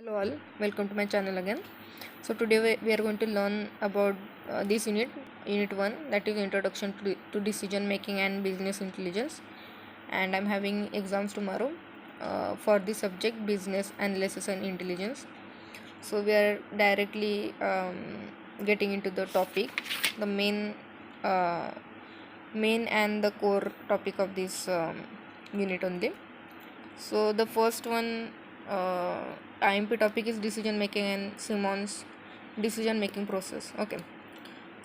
Hello all, welcome to my channel again. So today we are going to learn about this unit 1, that is introduction to decision making and business intelligence, and I'm having exams tomorrow for the subject business analysis and intelligence. So we are directly getting into the topic, the uh, main and the core topic of this unit only. So the first one IMP topic is decision making and Simon's decision making process. Okay.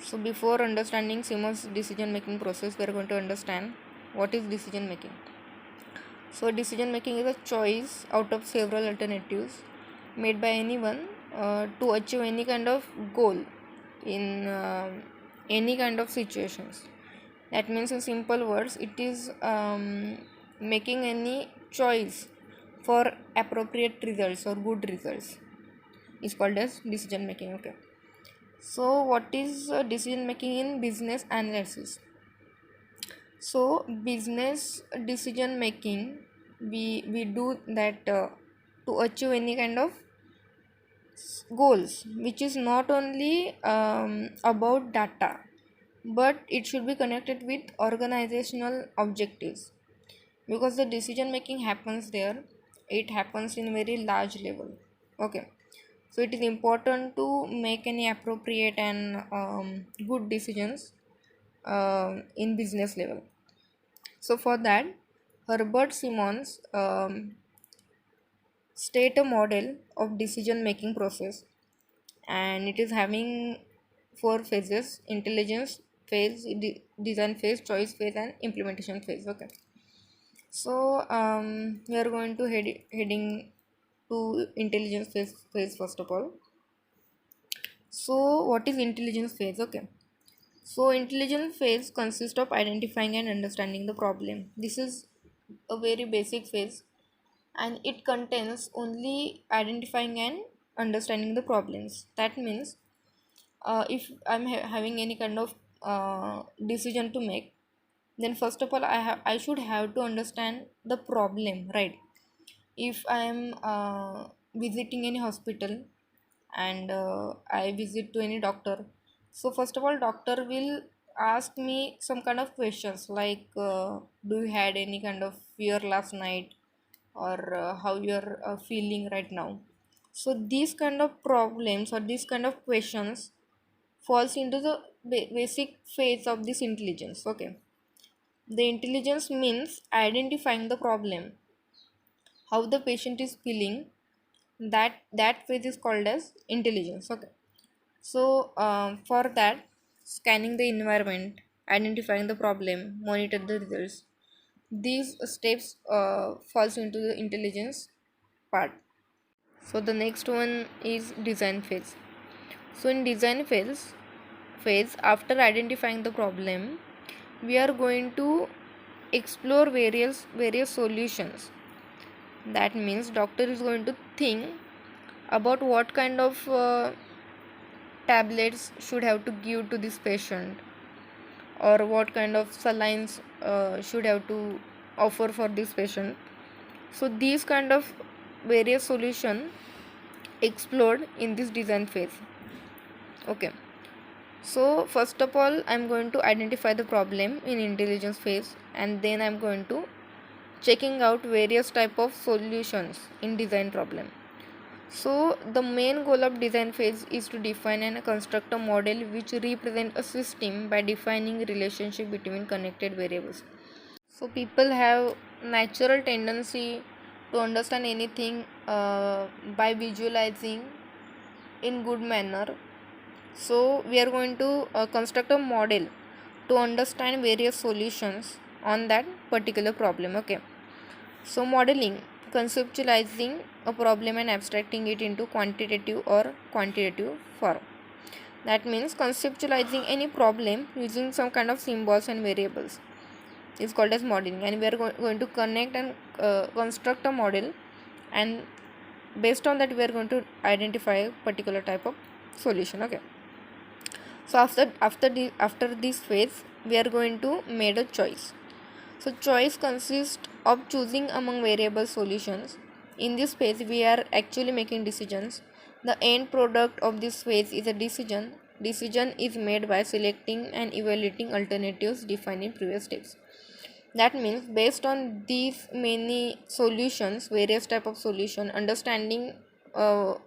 So before understanding Simon's decision making process, we are going to understand what is decision making. So decision making is a choice out of several alternatives made by anyone to achieve any kind of goal in any kind of situations. That means, in simple words, it is making any choice for appropriate results or good results is called as decision making. Okay. So what is decision making in business analysis? So business decision making, we do that to achieve any kind of goals, which is not only about data, but it should be connected with organizational objectives, because the decision making happens there, it happens in very large level. Okay. So it is important to make any appropriate and good decisions in business level. So for that, Herbert Simons state a model of decision making process, and it is having 4 phases: intelligence phase, design phase, choice phase, and implementation phase. Okay. So we are going to heading to intelligence phase first of all. So what is intelligence phase? Okay. So intelligence phase consists of identifying and understanding the problem. This is a very basic phase, and it contains only identifying and understanding the problems. That means if I'm having any kind of decision to make, then first of all I should have to understand the problem, right? If I am visiting any hospital and I visit to any doctor, so first of all doctor will ask me some kind of questions like do you had any kind of fear last night, or how you're feeling right now. So these kind of problems or these kind of questions falls into the basic phase of this intelligence. Okay. The intelligence means identifying the problem, how the patient is feeling. That phase is called as intelligence. Okay. So for that, scanning the environment, identifying the problem, monitor the results, these steps falls into the intelligence part. So the next one is design phase. So in design phase, after identifying the problem, we are going to explore various solutions. That means doctor is going to think about what kind of tablets should have to give to this patient, or what kind of salines should have to offer for this patient. So these kind of various solution explored in this design phase. Okay. So first of all, I'm going to identify the problem in intelligence phase, and then I'm going to checking out various type of solutions in design problem. So the main goal of design phase is to define and construct a model which represent a system by defining relationship between connected variables. So people have natural tendency to understand anything by visualizing in good manner. So we are going to construct a model to understand various solutions on that particular problem. Okay. So modeling, conceptualizing a problem and abstracting it into quantitative or quantitative form. That means conceptualizing any problem using some kind of symbols and variables is called as modeling, and we are going to connect and construct a model, and based on that we are going to identify a particular type of solution. Okay. So after this phase, we are going to make a choice. So choice consists of choosing among variable solutions In this phase we are actually making decisions. The end product of this phase is a decision is made by selecting and evaluating alternatives defined in previous steps. That means based on these many solutions, various type of solution, understanding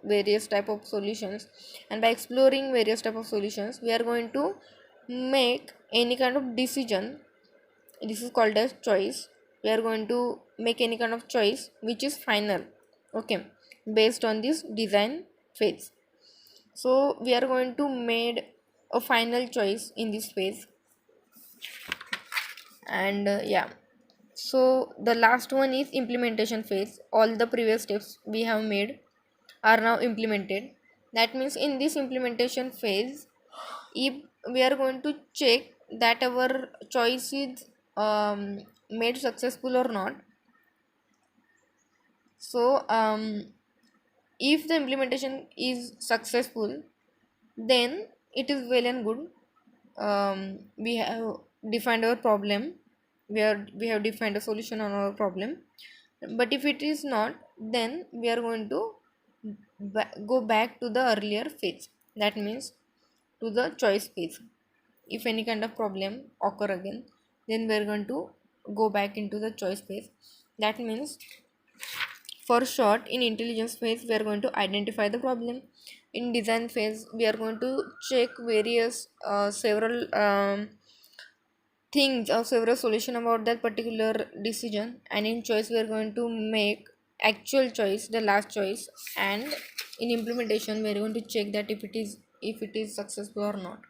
various type of solutions, and by exploring various type of solutions, we are going to make any kind of decision. This is called as choice. We are going to make any kind of choice which is final, okay, based on this design phase. So we are going to made a final choice in this phase. And yeah, so the last one is implementation phase. All the previous steps we have made are now implemented. That means in this implementation phase, if we are going to check that our choice is made successful or not. So if the implementation is successful, then it is well and good. We have defined our problem, we have defined a solution on our problem. But if it is not, then we are going to go back to the earlier phase. That means to the choice phase. If any kind of problem occur again, then we are going to go back into the choice phase. That means, for short, in intelligence phase we are going to identify the problem. In design phase we are going to check various several things or several solution about that particular decision. And in choice we are going to make actual choice, the last choice. And in implementation we are going to check that if it is successful or not.